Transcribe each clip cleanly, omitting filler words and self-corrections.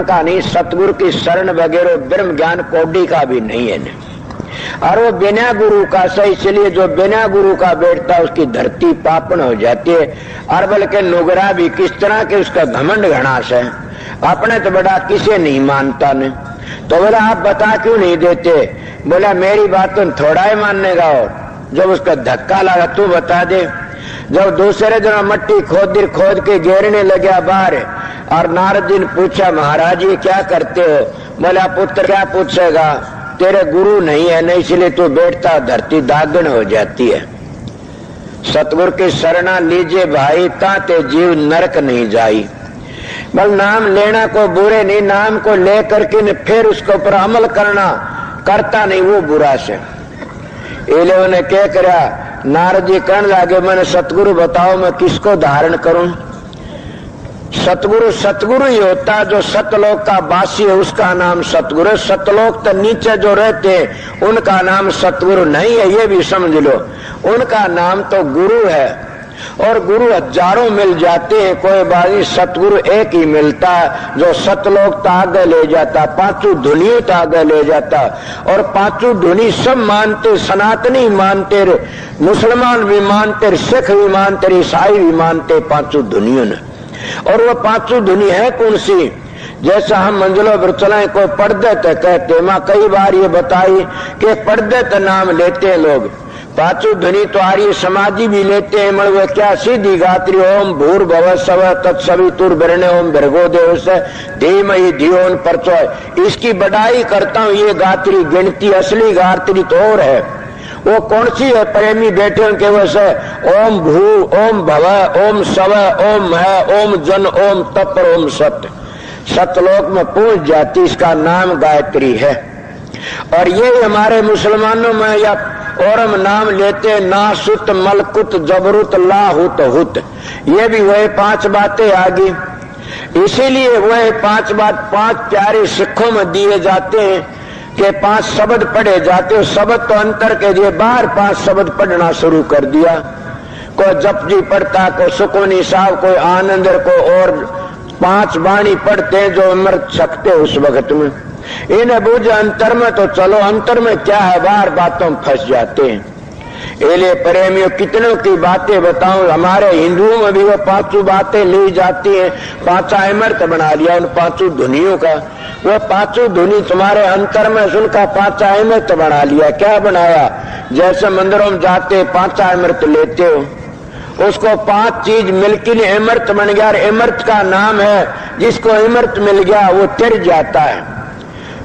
का नहीं, सतगुरु की शरण वगैरह ब्रह्म ज्ञान कोडी का भी नहीं है। और वो बिना गुरु का से, इसलिए जो बिना गुरु का बैठता है उसकी धरती पापन हो जाती है। और बल्कि नुगरा भी किस तरह के उसका घमंड घनाश है, अपने तो बड़ा किसे नहीं मानता ने। तो बोला आप बता क्यों नहीं देते? बोला मेरी बात तो थोड़ा ही मानने का, और जब उसका धक्का लगा तू बता दे। जब दूसरे दिन मट्टी खोद के घेरने लगा बाहर, और नारद जी ने पूछा महाराज ये क्या करते हो? बोला पुत्र क्या पूछेगा, तेरे गुरु नहीं है ना, इसलिए तू बैठता धरती दागन हो जाती है। सतगुरु की शरणा लीजिए भाई, ताते जीव नरक नहीं जाई। बल नाम लेना को बुरे नहीं, नाम को लेकर के फिर उसके ऊपर अमल करता नहीं वो बुरा से। इले उन्हें क्या करा, नारद जी कहने लगे मैंने सतगुरु बताओ मैं किसको धारण करूं? सतगुरु ही होता जो सतलोक का वासी है, उसका नाम सतगुरु। सतलोक तो नीचे जो रहते हैं उनका नाम सतगुरु नहीं है, ये भी समझ लो। उनका नाम तो गुरु है, और गुरु हजारों मिल जाते हैं, कोई बात, सतगुरु एक ही मिलता है जो सतलोक तक आगे ले जाता, पांचों धुनियों तक आगे ले जाता। और पांचों धुनी सब मानते, सनातनी मानते, मुसलमान भी मानते, सिख भी मानते, ईसाई भी मानते पांचों धुनियों ने। और वो पांचों धुनी है कौन सी? जैसा हम मंजिलों पर चलाएं, कोई पढ़दत कहते, मां कई बार ये बताई कि पढ़दत नाम लेते हैं लोग। पांचों ध्वनि तो आर्य समाधि भी लेते हैं, मगर क्या सीधी गात्री ओम भूर्भुवः स्वः तत्सवितुर्वरेण्यं ओम भर्गो देवस्य धीमहि धियो न प्रचोदयात्। इसकी बड़ाई करता हूँ, ये गात्री गिनती असली गात्री तो और है। वो कौन सी है? प्रेमी बैठे उनके वैसे ओम भू ओम भव ओम स्व ओम है ओम जन ओम तपर ओम सत्य, सतलोक में पहुंच जाती, इसका नाम गायत्री है। और ये हमारे मुसलमानों में या और हम नाम लेते नासुत मलकुत जबरुत लाहुत हुत, ये भी वही 5 बातें आ गई। इसीलिए वही 5 बात 5 प्यारे सिखों में दिए जाते हैं कि 5 शब्द पढ़े जाते हैं। शब्द तो अंतर के दिए, बाहर 5 शब्द पढ़ना शुरू कर दिया। कोई जपजी पढ़ता, कोई सुकूनी साहब, कोई आनंदर, को और 5 वाणी पढ़ते हैं जो अमृत सकते उस वक्त में। इन्हें बूझ अंतर में तो चलो, अंतर में क्या है, बाहर बातों में फंस जाते हैं। इसलिए प्रेमियों कितनों की बातें बताऊं, हमारे हिंदुओं में भी वो 5 बातें ली जाती हैं। 5 अमृत बना लिया उन 5 धुनियों का। वो 5 धुनी तुम्हारे अंतर में सुनकर 5 अमृत बना लिया। क्या बनाया? जैसे मंदिरों में जाते 5 अमृत लेते हो, उसको 5 चीज मिलकर अमृत बन गया। अमृत का नाम है, जिसको अमृत मिल गया वो तिर जाता है,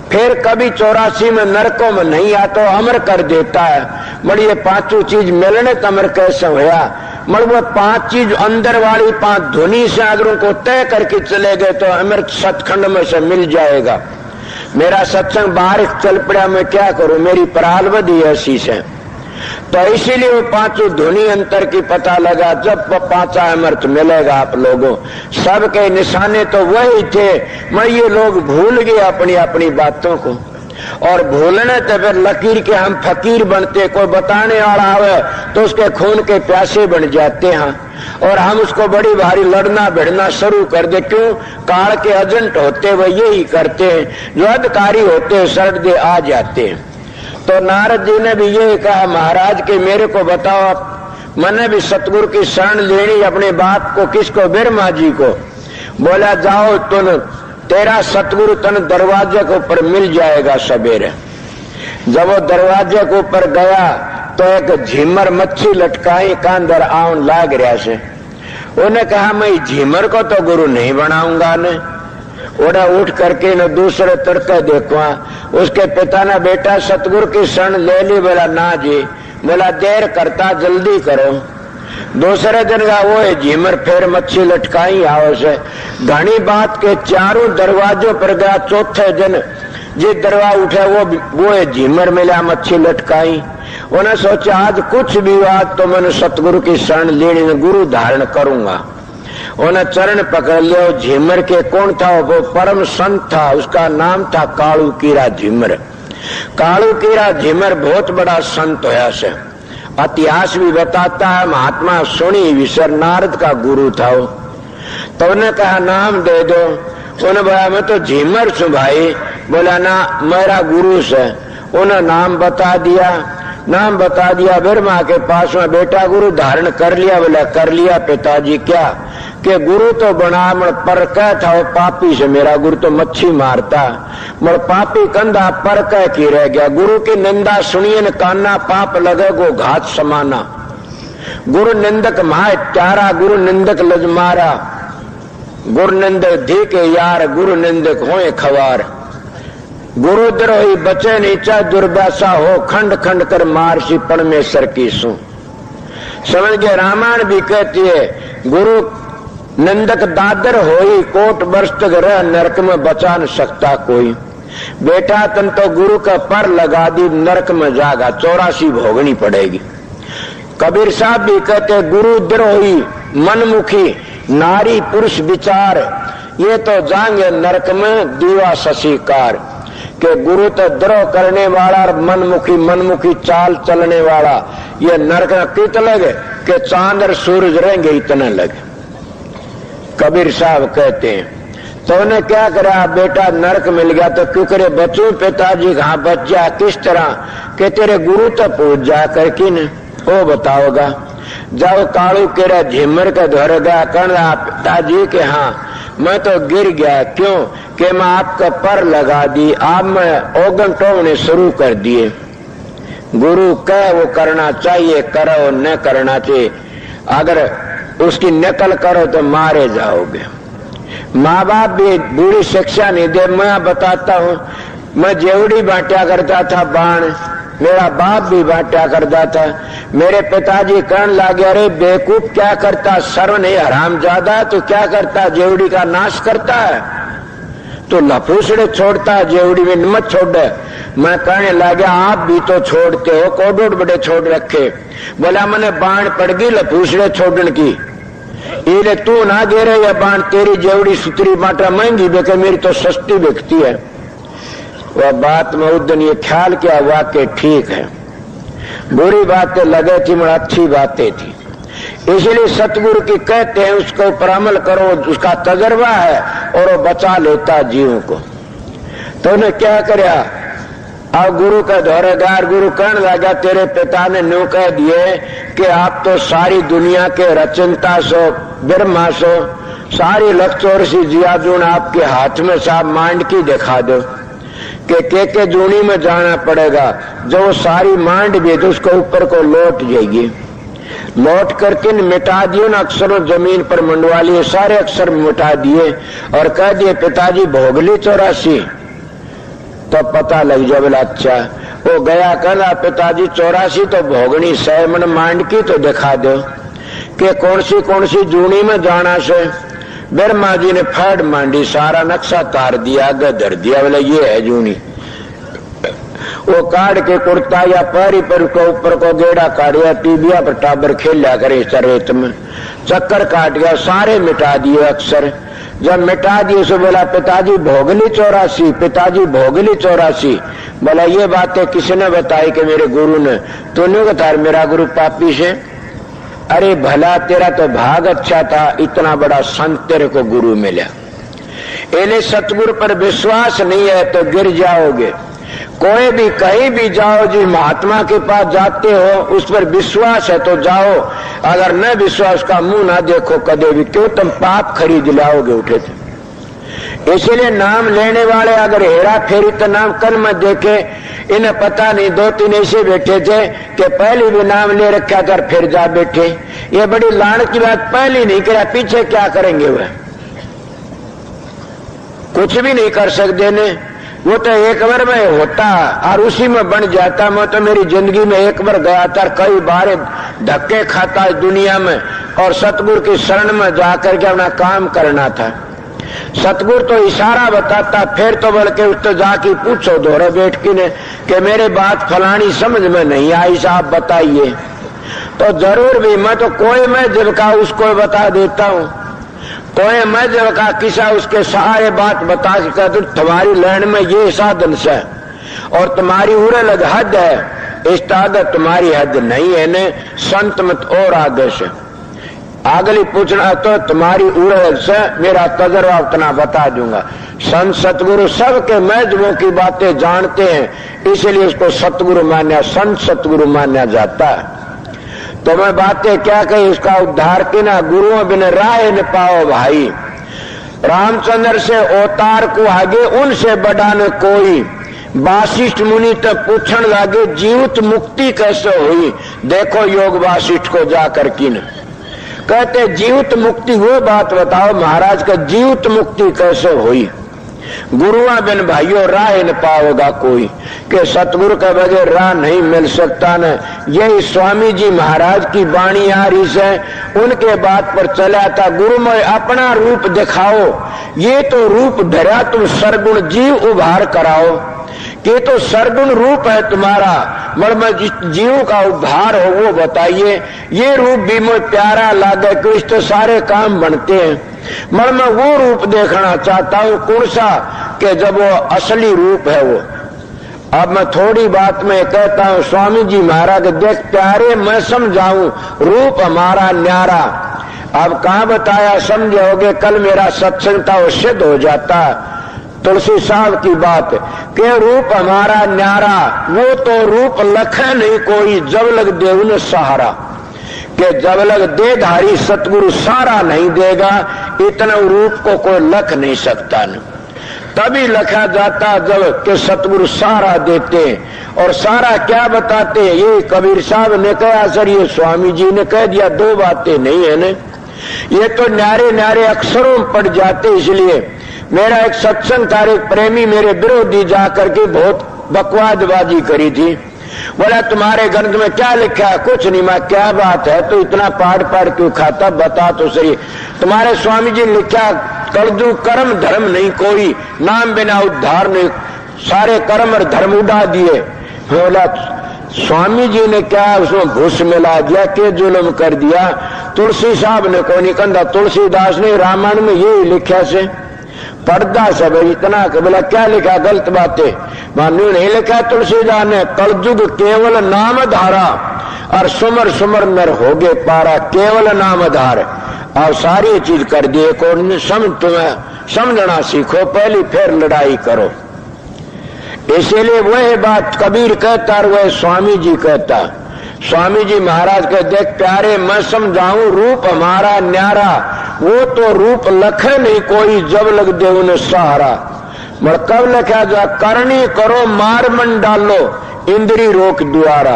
फिर कभी 84 में नरकों में नहीं आता, अमर कर देता है। मगर ये 5 चीज मिलने तो अमर कैसे होया? मगर वो 5 चीज अंदर वाली 5 धुनी से अगर उनको तय करके चले गए तो अमृत सतखंड में से मिल जाएगा। मेरा सत्संग बाहर चल पड़ा, मैं क्या करूं, मेरी प्रारब्ध ऐसी से। तो इसीलिए वो 5 धुनी अंतर की पता लगा। जब 5 अमृत मिलेगा आप लोगों, सबके निशाने तो वही थे, मैं ये लोग भूल गए अपनी अपनी बातों को। और भूलने तो फिर लकीर के हम फकीर बनते, कोई बताने वाला आवे तो उसके खून के प्यासे बन जाते हैं, और हम उसको बड़ी भारी लड़ना भिड़ना शुरू कर दे। क्यों? काल के एजेंट होते वह यही करते हैं, जो अधिकारी होते शर्ट दे आ जाते हैं। तो नारद जी ने भी यही कहा महाराज के मेरे को बताओ, मैंने भी सतगुरु की शरण लेनी अपने बाप को, किसको? ब्रह्मा जी को। बोला जाओ तुम, तेरा सतगुरु तन दरवाजे के ऊपर मिल जाएगा सवेरे। जब वो दरवाजे के ऊपर गया तो एक झीमर मच्छी लटकाई का अंदर आउन लाग रहा से। उन्हें कहा मैं झीमर को तो गुरु नहीं बनाऊंगा ने। ओढ़ा उठ करके न दूसरे तरफ देखवा, उसके पिता ने बेटा सतगुरु की शरण ले ली। बोला ना जी। बोला देर करता, जल्दी करो। दूसरे दिन का वो है झीमर, फिर मच्छी लटकाई आओ से। घनी बात के 4 दरवाजों पर गया। चौथे दिन जिस दरवाजा उठा वो है झीमर मिला, मच्छी लटकाई। उन्हें सोचा आज कुछ भी बात तो मैंने सतगुरु की शरण लेनी, गुरु धारण करूंगा। उन्हें चरण पकड़ लिया। झीमर के कौन था? वो परम संत था, उसका नाम था कालू कीरा झीमर। कालू कीरा झीमर बहुत बड़ा संत होया से। इतिहास भी बताता है, महात्मा सुनी विसर नारद का गुरु था वो। तो उन्हें कहा नाम दे दो। उन्हें बोला मैं तो झीमर छू भाई। बोला ना मेरा गुरु से। उन्हें नाम बता दिया। नाम बता दिया। ब्रह्मा के पास में बेटा गुरु धारण कर लिया। बोला कर लिया पिताजी। क्या कि गुरु तो बनावण पर कह था वो पापी से, मेरा गुरु तो मच्छी मारता मर पापी कंधा पर कह की रह गया। गुरु की निंदा सुनिए न काना पाप लगे गो घात समाना। गुरु निंदक माय प्यारा गुरु निंदक लजमारा। गुरु निंदक धी के यार गुरु निंदक होए खवार। गुरु द्रोही बचे नीचा दुर्व्यासा हो खंड खंड कर मारसी परमेश्वर की सु। समझ गए। रामायण भी कहती है गुरु निंदक दादर होई कोट वर्ष तक रह नरक में बचा न सकता कोई। बेटा तन तो गुरु का पर लगा दी नरक में जागा 84 भोगनी पड़ेगी। कबीर साहब भी कहते गुरु द्रोही मनमुखी नारी पुरुष विचार ये तो जाएंगे नरक में दीवा शशिकार। के गुरु तो द्रोह करने वाला और मनमुखी चाल चलने वाला ये नरक कित लगे कि चांद और सूरज रहेंगे इतना लगे। कबीर साहब कहते हैं तो उन्हें क्या करा बेटा नरक मिल गया तो क्यों करे बचू पिताजी कहाँ बच जा किस तरह के तेरे गुरु तो पूछ जा कर किन वो बताओगा। जब कालू केरा झिमर का धर गया कर पिताजी के हाँ मैं तो गिर गया क्यों कि मैं आपका पर लगा दी आप मैं ओगन टोगने शुरू कर दिए। गुरु कह वो करना चाहिए करो न करना चाहिए। अगर उसकी नकल करो तो मारे जाओगे। माँ बाप भी बुरी शिक्षा नहीं दे। मैं बताता हूँ मैं जेवड़ी बांटा करता था बाण मेरा बाप भी बांटा करता था। मेरे पिताजी कहने लगे अरे बेवकूफ क्या करता शर्म नहीं हराम ज्यादा तो क्या करता जेवड़ी का नाश करता है तो लफूसड़े छोड़ता है जेवड़ी में मत छोड़। मैं कहने लगा आप भी तो छोड़ते हो कोडोड़ बड़े छोड़ रखे। बोला मैंने बाण पड़ गई लफूसड़े छोड़ने की इले तू ना दे रहे या बाण तेरी जेवड़ी सुतरी बांटा महंगी बेके मेरी तो सस्ती बिकती है। वह बात में उस दिन ये ख्याल किया वाकई ठीक है। बुरी बातें लगे थी मगर अच्छी बातें थी। इसलिए सतगुरु की कहते हैं उसके ऊपर अमल करो उसका तजर्बा है और वो बचा लेता जीवों को। तो उन्हें क्या करया अब गुरु का दौरेदार गुरु कहने लगा तेरे पिता ने न्यू कह दिए कि आप तो सारी दुनिया के रचनता सो ब्रह्मा सो सारी लक्षोरसी जियादून आपके हाथ में साहब मांड की दिखा दो के जूनी में जाना पड़ेगा। जो सारी मांड भी तो उसको ऊपर को लौट जाएगी। लौट करके मिटा दिए ना अक्षरों जमीन पर मंडवा लिए सारे अक्षर मिटा दिए और कह दिए पिताजी भोगली 84। तो पता लग जाए बोला अच्छा वो गया कहला पिताजी 84 तो भोगनी 100 मन मांड की तो दिखा दो कि कौन सी जूनी में जाना से। ब्रह्मा जी ने फैड मांडी सारा नक्शा तार दिया आगे धर दिया बोले ये है जूनी। वो काट के कुर्ता या पैरी पर ऊपर को गेड़ा काटिया टीबिया पर टाबर खेला करे रेत में चक्कर काट गया सारे मिटा दिए अक्षर। जब मिटा दिए सो बोला पिताजी भोगली 84 पिताजी भोगली 84। बोला ये बातें किसने बताई कि मेरे गुरु ने। तूने बता मेरा गुरु पापी से। अरे भला तेरा तो भाग अच्छा था इतना बड़ा संत तेरे को गुरु मिला। इन्हें सतगुरु पर विश्वास नहीं है तो गिर जाओगे। कोई भी कहीं भी जाओ जी महात्मा के पास जाते हो उस पर विश्वास है तो जाओ अगर न विश्वास का मुंह ना देखो कदे भी क्यों तुम पाप खरीद लाओगे उठे थे। इसीलिए नाम लेने वाले अगर हेरा फेरी तो नाम कल मत देखे। इन्हें पता नहीं 2-3 ऐसे बैठे थे कि पहले भी नाम ले रखा था फिर जा बैठे। ये बड़ी लानत की बात पहले नहीं करा पीछे क्या करेंगे वह कुछ भी नहीं कर सकते ने। वो तो एक बार में होता और उसी में बन जाता। मैं तो मेरी जिंदगी में एक बार गया था कई बार धक्के खाता दुनिया में और सतगुरु की शरण में जाकर के अपना काम करना था। सतगुरु तो इशारा बताता फिर तो बल्कि उससे जाके पूछो दोहरा बैठ के ने कि मेरे बात फलानी समझ में नहीं आई साहब बताइए। तो जरूर भी मैं तो कोई मैं जब का उसको बता देता हूँ कोई मैं जब का किसा उसके सारे बात बता के तो तुम्हारी लैंड में ये साधन से और तुम्हारी उड़े लग हद है इस ताकत तुम्हारी हद नहीं है ने संत मत और आगे से। अगली पूछना तो तुम्हारी उड़द से मेरा तजर्बा उतना बता दूंगा। संत सतगुरु सबके महत्वों की बातें जानते हैं, इसलिए उसको सतगुरु मान्या, संत सतगुरु मान्या जाता है। तो मैं बातें क्या कही, उसका उद्धार की ना गुरुओं बिन राह न पाओ भाई। रामचंद्र से अवतार को आगे उनसे बड़ा न कोई। वासिष्ठ मुनि तो पूछण लागे जीवित मुक्ति कैसे हुई। देखो योग वासिष्ठ को जाकर किन कहते जीवित मुक्ति वो बात बताओ महाराज का जीवित मुक्ति कैसे हुई। गुरुआ बिन भाइयों राह न पाओगा कोई, के सतगुरु के बगैर राह नहीं मिल सकता न। यही स्वामी जी महाराज की वाणी आ रही है, उनके बात पर चला था गुरु में अपना रूप दिखाओ। ये तो रूप धरा तुम सरगुण जीव उभार कराओ। ये तो सरगुण रूप है तुम्हारा, मर्म जीव का उद्धार हो वो बताइए। ये रूप भी मुझे प्यारा लागे कि इससे सारे काम बनते हैं। मर मैं वो रूप देखना चाहता हूँ कौन सा, कि जब वो असली रूप है वो। अब मैं थोड़ी बात में कहता हूँ स्वामी जी महाराज देख प्यारे मैं समझाऊं रूप हमारा न्यारा। अब कहाँ बताया समझोगे, कल मेरा सत्संग था वो सिद्ध हो जाता। तुलसी साहब की बात के रूप हमारा न्यारा, वो तो रूप लखे नहीं कोई जब लग देव ने सहारा। के जब लग देधारी सतगुरु सारा नहीं देगा, इतना रूप को कोई लख नहीं सकता न। तभी लखा जाता जब के सतगुरु सारा देते। और सारा क्या बताते, ये कबीर साहब ने कहा सर, ये स्वामी जी ने कह दिया, दो बातें नहीं है न। ये तो न्यारे न्यारे अक्षरों में पड़ जाते। इसलिए मेरा एक सत्संग था, एक प्रेमी मेरे विरोधी जाकर के बहुत बकवादबाजी करी थी। बोला तुम्हारे ग्रंथ में क्या लिखा है? कुछ नहीं। मैं क्या बात है, तो इतना पाड़ पाड़ क्यों खाता, बता तो सही। तुम्हारे स्वामी जी ने लिखा कलजू कर्म धर्म नहीं कोई, नाम बिना उद्धार नहीं, सारे कर्म और धर्म उड़ा दिए। बोला स्वामी जी ने क्या उसमें घुस मिला दिया, के जुल्म कर दिया। तुलसी साहब ने कोई नहीं कहता, तुलसीदास ने रामायण में यही लिखा से पर्दा सब इतना। बोला क्या लिखा, गलत बातें मान्यू नहीं लिखा तुलसीदास ने। कलयुग केवल नाम धारा और सुमर सुमर नर होगे पारा, केवल नाम धार और सारी चीज कर दिए। कौन तुम्हें समझना सीखो, पहली फिर लड़ाई करो। इसीलिए वह बात कबीर कहता और वह स्वामी जी कहता। स्वामी जी महाराज कहते देख प्यारे मैं समझाऊं रूप हमारा न्यारा, वो तो रूप लखे नहीं कोई जब लग दे उन्हें सहारा। मर कब लिखा जा करनी करो मार मन डालो इंद्री रोक द्वारा।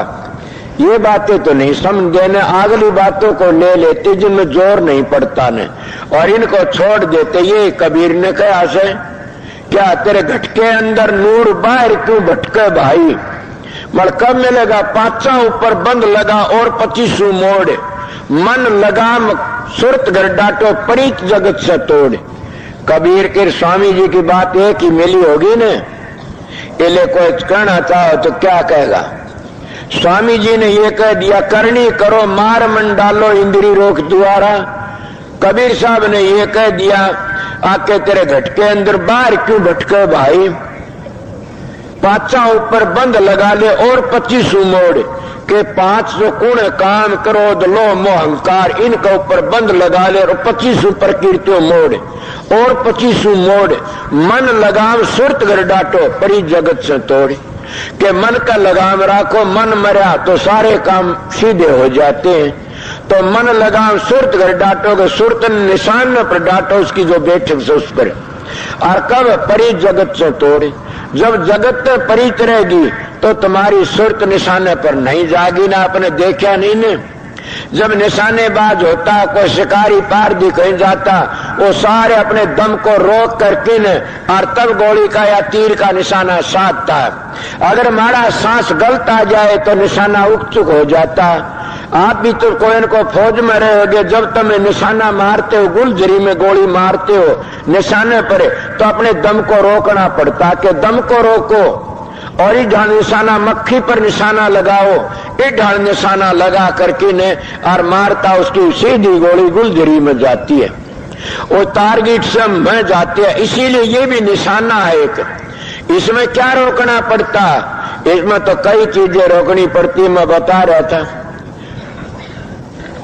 ये बातें तो नहीं समझे न, अगली बातों को ले लेते जिनमें जोर नहीं पड़ता न, और इनको छोड़ देते। ये कबीर ने कहा से क्या तेरे घटके अंदर नूर बाहर क्यों भटके भाई। मर कब मिलेगा, पांचा ऊपर बंद लगा और 25 मोड़, मन लगाम सुरत घर डाटो परित जगत से तोड़। कबीर के स्वामी जी की बात एक ही मिली होगी न, इले कोई कहना चाहो तो क्या कहेगा। स्वामी जी ने ये कह दिया करनी करो मार मन डालो इंद्री रोक द्वारा। कबीर साहब ने ये कह दिया आके तेरे घटके अंदर बाहर क्यों भटके भाई। पांचा ऊपर बंद लगा ले और 25 मोड़, के 5 जो कुण काम क्रोध लोह मोह अहंकार इनका ऊपर बंद लगा ले और 25 प्रकृतियों मोड़ और 25 मोड़। मन लगाम सुरत घर डाटो परी जगत से तोड़। के मन का लगाम राखो, मन मरा तो सारे काम सीधे हो जाते हैं। तो मन लगाम सुरत घर डाटोगे, सुरत निशान पर डाटो उसकी जो बैठक से उस पर। और कब परी जगत से तोड़े, जब जगत परित रहेगी तो तुम्हारी सुरत निशाने पर नहीं जाएगी ना। आपने देखा नहीं ने, जब निशानेबाज होता कोई शिकारी पार भी कहीं जाता, वो सारे अपने दम को रोक करके न और तब गोली का या तीर का निशाना साधता है। अगर हमारा सांस गलत आ जाए तो निशाना उकचुक हो जाता। आप भी तो कोई को फौज में रहोगे, जब तुम निशाना मारते हो, गुलजरी में गोली मारते हो निशाने पर, तो अपने दम को रोकना पड़ता कि दम को रोको और इस ढाल निशाना मक्खी पर निशाना लगाओ, इस ढाल निशाना लगा करके ने और मारता, उसकी सीधी गोली गुलजरी में जाती है, वो टारगेट से में जाती है। इसीलिए ये भी निशाना है एक। इसमें क्या रोकना पड़ता, इसमें तो कई चीजें रोकनी पड़ती। मैं बता रहा था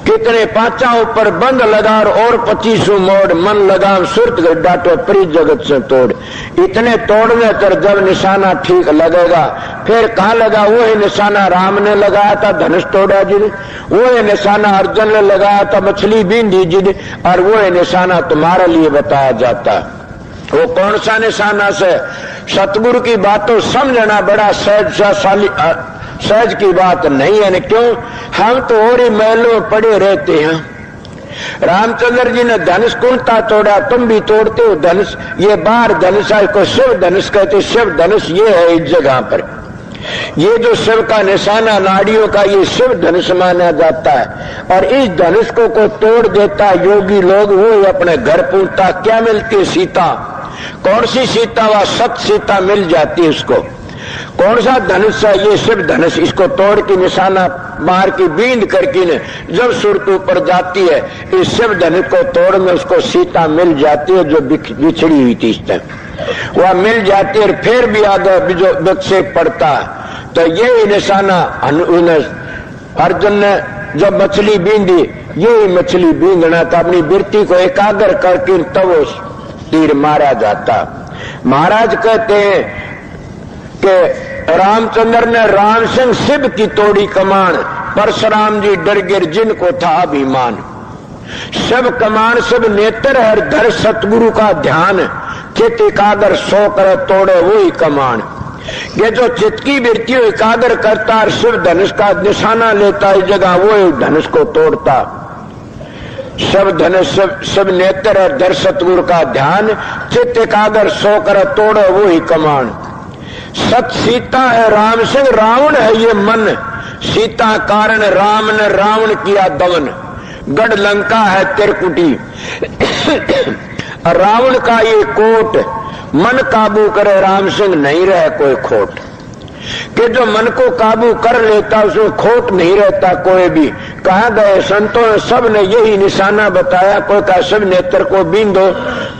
कितने पाचा ऊपर बंद लगा और 25 मोड़ मन लगाम सुरत डाटो प्री जगत से तोड़। इतने तोड़ने तर जब निशाना ठीक लगेगा फिर कहाँ लगा? वो ही निशाना राम ने लगाया था, धनुष तोड़ा जिन। वो ही निशाना अर्जुन ने लगाया था, मछली बींधी जिन। और वो ही निशाना तुम्हारे लिए बताया जाता। वो कौन सा निशाना से? सतगुरु की बातों समझना बड़ा सहज की बात नहीं है। क्यों? हम तो और ही महलों में पड़े रहते हैं। रामचंद्र जी ने धनुष कुंता तोड़ा, तुम भी तोड़ते हो धनुष। ये बार धनुष को शिव धनुष कहते। शिव धनुष ये है इस जगह पर, ये जो शिव का निशाना नाड़ियों का, ये शिव धनुष माना जाता है। और इस धनुष को तोड़ देता योगी लोग, वो अपने घर पहुंचता। क्या मिलती है? सीता। कौन सी सीता? वह सत सीता मिल जाती है उसको। कौन सा धनुष है? ये शिव धनुष। इसको तोड़ के निशाना मार की बींद करके ने जब सुरत ऊपर जाती है, इस शिव धनुष को तोड़ में उसको सीता मिल जाती है जो बिछड़ी हुई थी। इस टाइम वह मिल जाती है। फिर भी आगे जो विक्षेप पड़ता है तो यही निशाना अर्जुन ने जब मछली बींदी, यही मछली बींदना था। अपनी वृत्ति को एकाग्र करके तब वो तीर मारा जाता। महाराज कहते हैं कि रामचंद्र ने राम सिंह शिव की तोड़ी कमान, परशुराम जी डर गिर जिनको था अभिमान। सब कमान सब नेत्र हर धर सतगुरु का ध्यान, चित एकाग्र सो कर तोड़े वही कमान। ये जो चित्त की वृत्ति एकाग्र करता और शिव धनुष का निशाना लेता इस जगह, वो धनुष को तोड़ता। सब धनुष सब नेत्र और धर सतगुरु का ध्यान, चित्त एकाग्र सो कर तोड़े वही कमान। सत सीता है राम सिंह, रावण है ये मन। सीता कारण राम ने रावण किया दमन। गढ़ लंका है त्रिकुटी, रावण का ये कोट। मन काबू करे राम सिंह, नहीं रहे कोई खोट। कि जो मन को काबू कर लेता उसमें खोट नहीं रहता कोई भी। कहा गए संतों ने सब ने यही निशाना बताया। कोई का शिव नेत्र को बींदो,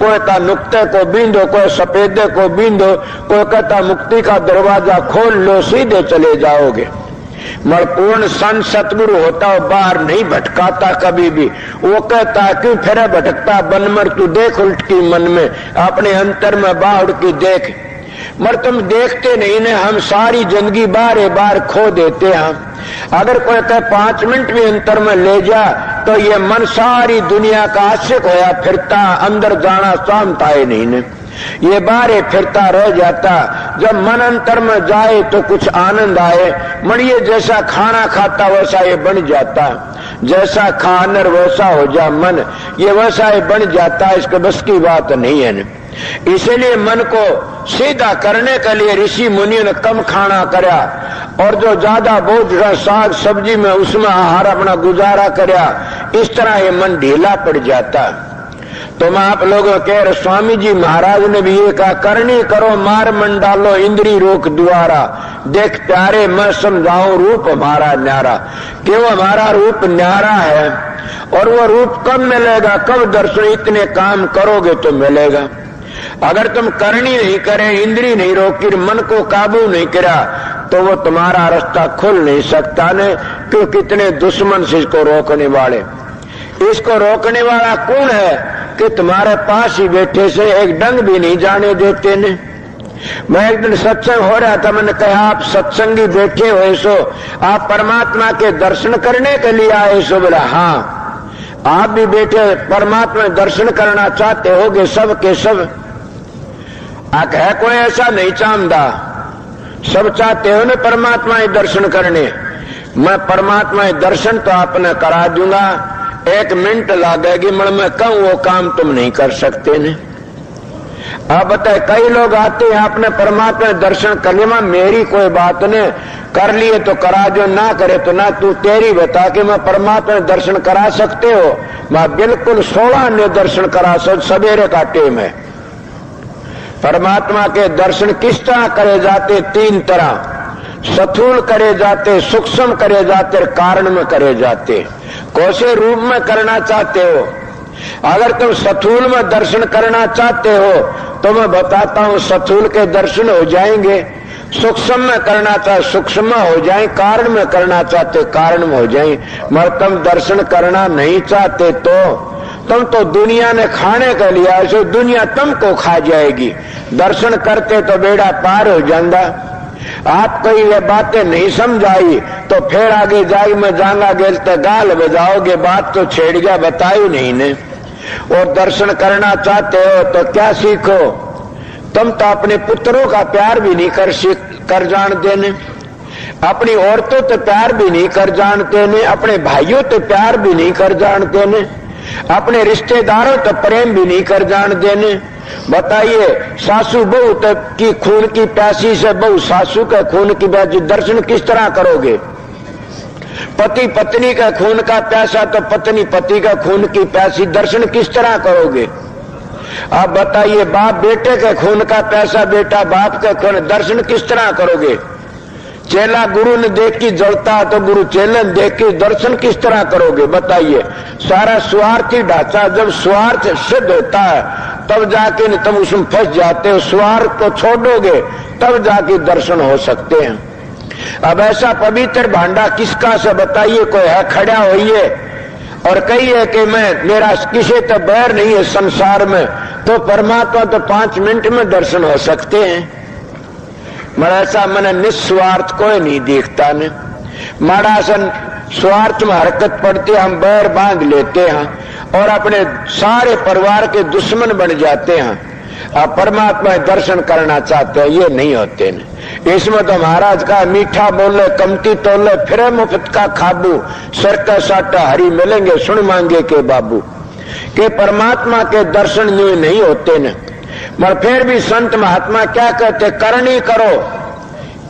कोई का नुक्ते को बींदो, कोई सफेदे को बींदो, कोई कहता मुक्ति का दरवाजा खोल लो सीधे चले जाओगे। मणपूर्ण संत सतगुरु होता हो बाहर नहीं भटकाता कभी भी। वो कहता क्यों फिर भटकता बनमर, तू देख उल्टी मन में अपने अंतर में बाहर की देख। मर तुम देखते नहीं ने, हम सारी जिंदगी बार बार खो देते हैं। अगर कोई कहे 5 मिनट भी अंतर में ले जा तो ये मन सारी दुनिया का आशिक होया फिरता, अंदर जाना शांता ही नहीं ने। ये बारे फिरता रह जाता। जब मन अंतर में जाए तो कुछ आनंद आए। मणिये जैसा खाना खाता वैसा ये बन जाता। जैसा खानर वैसा हो जा मन, ये वैसा ही बन जाता। इसके बस की बात नहीं है। इसीलिए मन को सीधा करने के लिए ऋषि मुनियों ने कम खाना करया, और जो ज्यादा बोझ साग सब्जी में उसमें आहार अपना गुजारा करया। इस तरह ये मन ढीला पड़ जाता। तो मैं आप लोगों कह रहे, स्वामी जी महाराज ने भी ये कहा, करनी करो मार मन डालो इंद्री रोक द्वारा, देख प्यारे मैं समझाऊं रूप हमारा न्यारा। कि वो हमारा रूप न्यारा है और वो रूप कब मिलेगा? कब दर्शन इतने काम करोगे तो मिलेगा। अगर तुम करनी नहीं करे, इंद्री नहीं रोकी, मन को काबू नहीं करा तो वो तुम्हारा रास्ता खुल नहीं सकता ने। क्यों? कितने दुश्मन से इसको रोकने वाले। इसको रोकने वाला कौन है? कि तुम्हारे पास ही बैठे से एक डंग भी नहीं जाने देते ने। मैं एक दिन सत्संग हो रहा था, मैंने कहा आप सत्संगी बैठे हो सो आप परमात्मा के दर्शन करने के लिए आए सो? बोला हाँ। आप भी बैठे परमात्मा दर्शन करना चाहते होगे सब के सब। है कोई ऐसा नहीं चाहता? सब चाहते हो ना परमात्मा के दर्शन करने। मैं परमात्मा के दर्शन तो आपने करा दूंगा, 1 मिनट लगेगी। मैं कहूं वो काम तुम नहीं कर सकते ने। आप बताए कई लोग आते हैं आपने परमात्मा दर्शन करने में, मेरी कोई बात नहीं, कर लिए तो करा दो, ना करे तो ना। तू तेरी बता कि मैं परमात्मा दर्शन करा सकते हो? मैं बिल्कुल 16 ने दर्शन करा सकते। सवेरे का टाइम है। परमात्मा के दर्शन किस तरह करे जाते? 3 तरह। स्थूल करे जाते, सूक्ष्म करे जाते, कारण में करे जाते। कौन से रूप में करना चाहते हो? अगर तुम स्थूल में दर्शन करना चाहते हो तो मैं बताता हूं स्थूल के दर्शन हो जाएंगे। सूक्ष्म में करना चाहे सूक्ष्म हो जाए, कारण में करना चाहते कारण में हो जाए, मगर तुम दर्शन करना नहीं चाहते तो तुम तो दुनिया ने खाने के लिए ऐसे दुनिया तुमको खा जाएगी। दर्शन करते तो बेड़ा पार हो जाता। आपको ये बातें नहीं समझाई तो फिर आगे जाई में जाना गेल तो गाल बजाओगे, बात तो छेड़ गया बताई नहीं ने। और दर्शन करना चाहते हो तो क्या सीखो, तुम तो अपने पुत्रों का प्यार भी नहीं कर जानते ने, अपनी औरतों तो प्यार भी नहीं कर जानते ने, अपने भाइयों तो प्यार भी नहीं कर जानते ने, अपने रिश्तेदारों तो प्रेम भी नहीं कर जानते ने। बताइए, सासू बहू की खून की प्यासी से बहू सासू के खून की प्यासी, दर्शन किस तरह करोगे? पति पत्नी का खून का प्यासा तो पत्नी पति का खून की प्यासी, दर्शन किस तरह करोगे? आप बताइए, बाप बेटे के खून का प्यासा बेटा बाप के खून, दर्शन किस तरह करोगे? चेला गुरु ने देख के जलता तो गुरु चेला ने देख के दर्शन किस तरह करोगे? बताइए, सारा स्वार्थी ढांचा जब स्वार्थ सिद्ध होता है तब जाके तुम उसमें फंस जाते हो। स्वार्थ को छोड़ोगे तब जाके दर्शन हो सकते हैं। अब ऐसा पवित्र भांडा किसका से बताइए, कोई है खड़ा होइए और कहिए कि मेरा किसी तो बैर नहीं है संसार में, तो परमात्मा तो 5 मिनट में दर्शन हो सकते हैं। मगर ऐसा मैंने निस्वार्थ कोई नहीं देखता ने। माड़ा सन स्वार्थ में हरकत पड़ती, हम बैर बांध लेते हैं और अपने सारे परिवार के दुश्मन बन जाते हैं। आप परमात्मा दर्शन करना चाहते हैं, ये नहीं होते ने। इसमें तो महाराज का मीठा बोले कमती तोले, फिर मुफ्त का खाबू, सर का साटा हरी मिलेंगे सुन मांगे के बाबू। के परमात्मा के दर्शन ये नहीं होते ने। मगर फिर भी संत महात्मा क्या कहते, करनी करो।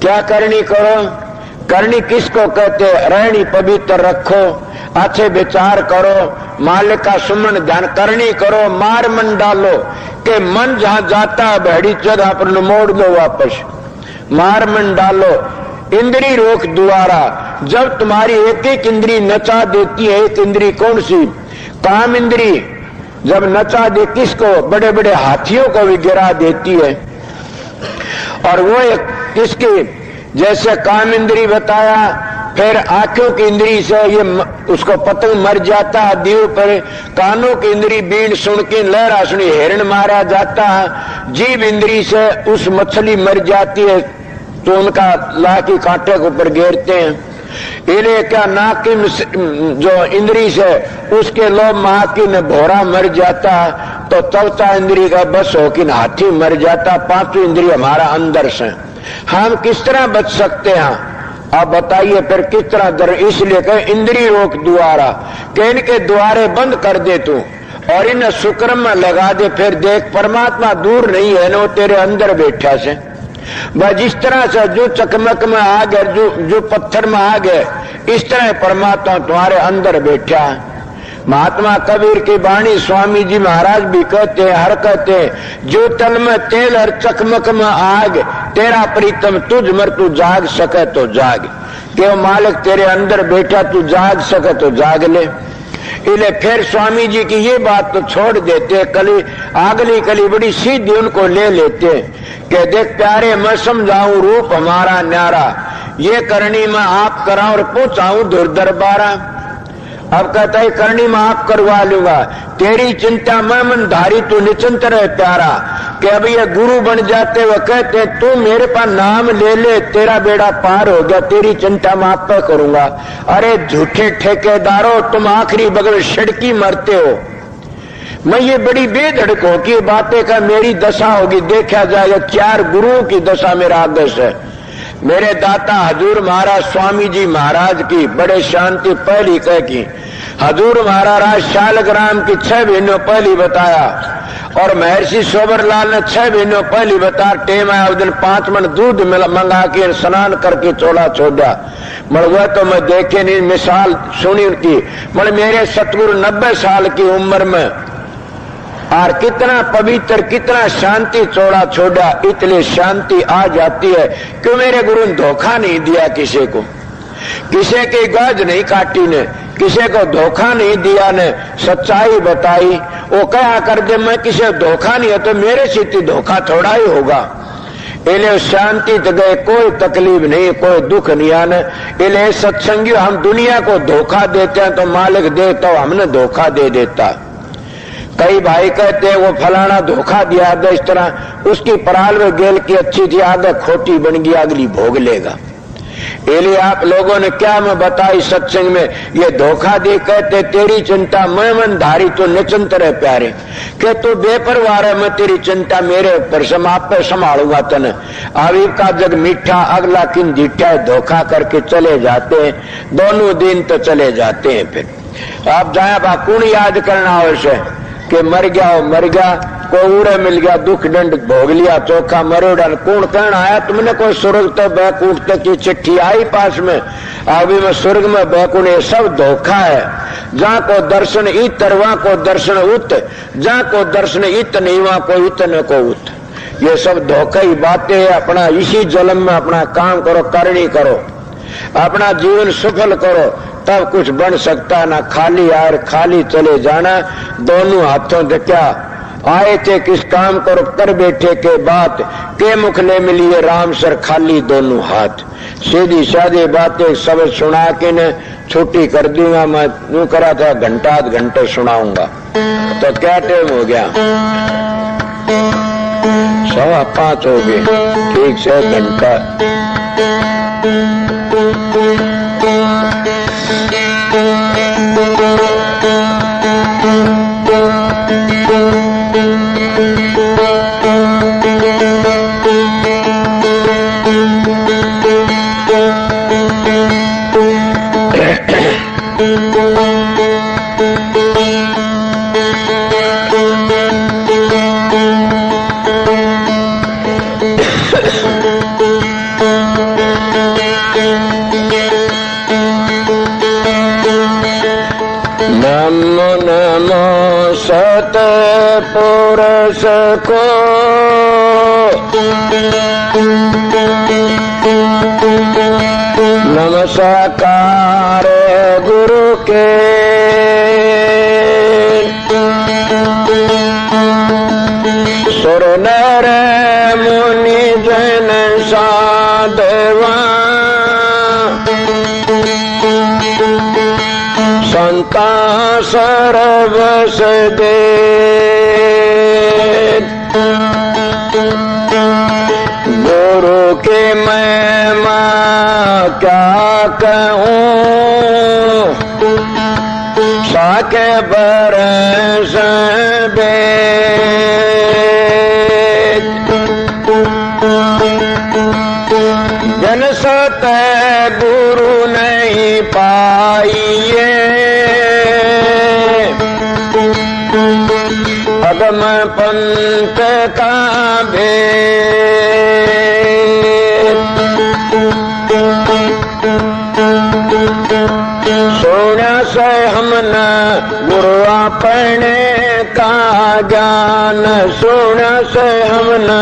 क्या करनी करो? करनी किसको कहते? रहनी पवित्र रखो, अच्छे विचार करो, मालिक का सुमन ध्यान करनी करो, मार मन डालो कि मन जहां जाता है बहड़ी जगह पर मोड़ दो वापस। मार मन डालो, इंद्री रोक द्वारा। जब तुम्हारी एक एक इंद्री नचा देती है, एक इंद्री कौन सी? काम इंद्री। जब नचा दे किसको? बड़े बड़े हाथियों को भी गिरा देती है। और वो एक किसकी? जैसे काम इंद्री बताया, फिर आंखों की इंद्री से ये उसको पतंग मर जाता है दीव पर, कानों की इंद्री बीन सुन के लहरा सुनी हिरण मारा जाता है, जीभ इंद्री से उस मछली मर जाती है तो उनका लाठी कांटे के ऊपर घेरते हैं। इन्हें क्या नाक की जो इंद्री से उसके लोभ महाकी में भोरा मर जाता तो चौथा इंद्री का बस हो कि हाथी मर जाता। 5 इंद्री हमारा अंदर से, हम किस तरह बच सकते हैं? आप बताइए फिर किस तरह? इसलिए कहे इंद्री रोक द्वारा, कि इनके द्वारे बंद कर दे तू और इन्हें शुक्र में लगा दे। फिर देख परमात्मा दूर नहीं है ना, वो तेरे अंदर बैठा से। वह जिस तरह से जो चकमक में आ गए, जो पत्थर में आ गए, इस तरह परमात्मा तुम्हारे अंदर बैठा है। महात्मा कबीर की वाणी स्वामी जी महाराज भी कहते हैं, हर कहते हैं, जो तल में तेल और चकमक में आग, तेरा प्रीतम तुझ मर तू जाग सके तो जाग। कि मालिक तेरे अंदर बैठा, तू जाग सके तो जाग ले। इले फिर स्वामी जी की ये बात तो छोड़ देते, कली आगली कली बड़ी सीधी उनको ले लेते कि देख प्यारे मैं समझाऊं रूप हमारा न्यारा, ये करनी मैं आप कराऊं और पहुंचाऊं दूर दरबारा। अब कहता है करनी मैं आप करवा लूंगा, तेरी चिंता मैं मन धारी तू निचिंत रहे प्यारा। कि अब ये गुरु बन जाते वो कहते तू मेरे पास नाम ले ले, तेरा बेड़ा पार हो गया, तेरी चिंता मैं आप पे करूंगा। अरे झूठे ठेकेदारों, तुम आखिरी बगल सड़की मरते हो। मैं ये बड़ी बेधड़क हो कि बातें का मेरी दशा होगी, देखा जाएगा 4 गुरुओं की दशा मेरा आदर्श है। मेरे दाता हजूर महाराज स्वामी जी महाराज की बड़े शांति पहली कह की, हजूर महाराज शालग्राम की 6 महीनों पहली बताया और महर्षि सोबरलाल ने 6 महीनों पहली बता। टेम आया उस दिन 5 मन दूध मंगा के स्नान करके चोला छोड़ा। मगर वह तो मैं देखे नहीं, मिसाल सुनी उनकी। मगर मेरे सतगुरु 90 साल की उम्र में और कितना पवित्र कितना शांति चौड़ा छोड़ा, इतनी शांति आ जाती है कि मेरे गुरु ने धोखा नहीं दिया किसी को, किसी की गज नहीं काटी ने, किसी को धोखा नहीं दिया ने, सच्चाई बताई। वो कहा कर दे मैं किसी को धोखा नहीं है तो मेरे से धोखा थोड़ा ही होगा। इले शांति तो गए, कोई तकलीफ नहीं, कोई दुख नहीं आने। इले सत्संगियों हम दुनिया को धोखा देते हैं तो मालिक देता हो हमने धोखा दे देता। कई भाई कहते हैं वो फलाना धोखा दिया था इस तरह, उसकी पराल में गेल की अच्छी थी, आगे खोटी बन गई, अगली भोग लेगा। इसलिए आप लोगों ने क्या मैं बताई सत्संग में, ये धोखा दे कहते तेरी चिंता मैं मन धारी तो निचंत रहे प्यारे, के तू बेपरवाह है, मैं तेरी चिंता मेरे ऊपर आप पे संभालूंगा तने। अभी का जग मीठा अगला किन जीठा है, धोखा करके चले जाते हैं, दोनों दिन तो चले जाते हैं। फिर आप जाए बा कौन याद करना आवश्य कि मर गया हो मर गया, कोई उड़े मिल गया, दुख दंड भोग लिया, चोखा मरोड़ा, कौन कहना आया तुमने कोई स्वर्ग तो बैकुंठ तक की चिट्ठी आई पास में, अभी मैं स्वर्ग में बैकुंठ, ये सब धोखा है। जहाँ को दर्शन इत वहां को दर्शन उत, जहाँ को दर्शन इत नहीं वहां को इत न को उत, ये सब धोखा ही बातें है। अपना इसी जन्म में अपना काम करो, करनी करो, अपना जीवन सफल करो, तब कुछ बन सकता ना। खाली यार खाली चले जाना, दोनों हाथों से क्या आए थे किस काम करो, कर बैठे के बात के मुख ले मिलिए राम सर खाली दोनों हाथ। सीधी सादी बातें सब सुना के न छुट्टी कर दूंगा। मैं यूं करा था घंटा आध घंटे सुनाऊंगा, तो क्या टाइम हो गया? 5:15 हो गए, ठीक से घंटा। नमो नमो सतपुरुष को, नमस्कार गुरु के, सुर नर मुनि जन साधवा, संता सर्वस दे, गुरु के महिमा क्या कहूँ, साके बरस बेद, जन सत गुरु नहीं पाइए, अगम पंथ का भेद, सोना से हमने गुरु अपने का ज्ञान, सोना से हमने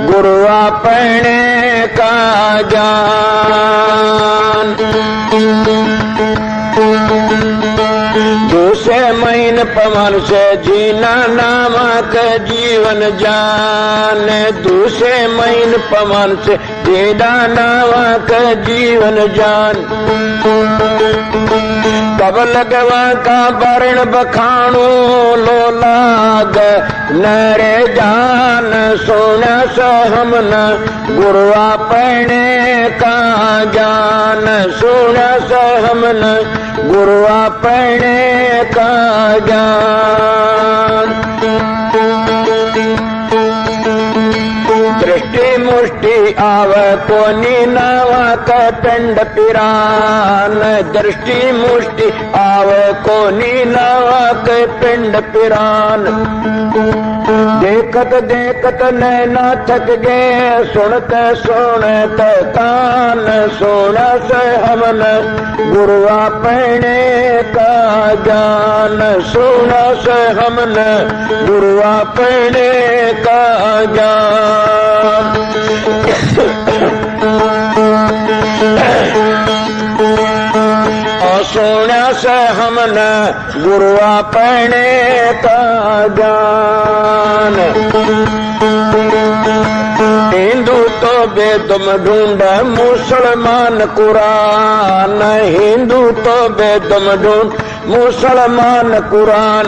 गुरु अपने का ज्ञान, दूसरे महीन पवन से जीना नामक जीवन जान, दूसरे महीन पवन से जीना नामक जीवन जान, कब लगवा का वर्ण बखाणो लो लाग नरे जान, सोना से हमने गुरु अपने का ज्ञान, सोना से हमने गुरु अपने का ज्ञान, दृष्टि मुष्टि आवे कोनी नावा का पिंड पिरान, दृष्टि मुष्टि आवे कोनी नावा के पिंड पिरान, देखत देखत नैना थक गए, सुनते सुनते कान, सोना से हमने गुरु अपने का ज्ञान, सोना से हमने गुरु अपने का ज्ञान, सोना से हमने गुरु अपने का ज्ञान, हिंदू तो बेदम ढूंढ मुसलमान कुरान, हिंदू तो बेदम ढूंढ मुसलमान कुरान।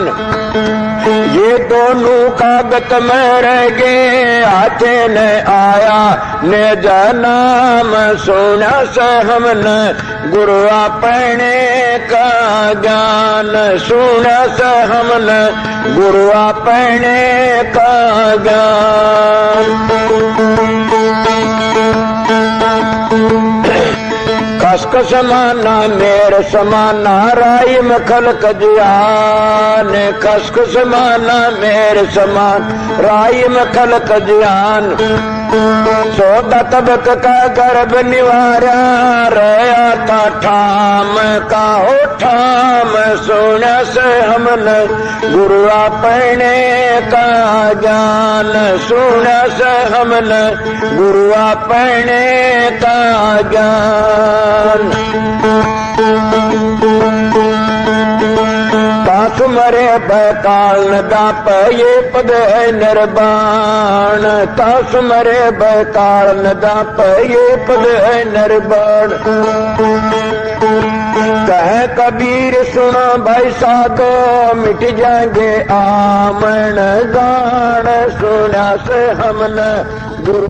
ये दोनों कागत में रह गए, हाथे ने आया ने जनाम सुना से हमने गुरु अपने का ज्ञान, सुना से हमने गुरु अपने का ज्ञान। खसक समाना मेर समाना राई में खलक जियान, खसक समाना मेर समान राई में खलक जियान। सोदा तबक का गर्भ निवारा रहा था ठाम का हो ठाम, सुना से हमने गुरु अपने का ज्ञान, सुना से हमने गुरु अपने का ज्ञान। तासुमरे बैकाल दाप ये पद है निर्बाण, तासुमरे बैकाल दाप ये पद है निर्बाण। कहे कबीर सुनो भाई साधो मिट जाएंगे आमन गान, सुना से हमने गुरु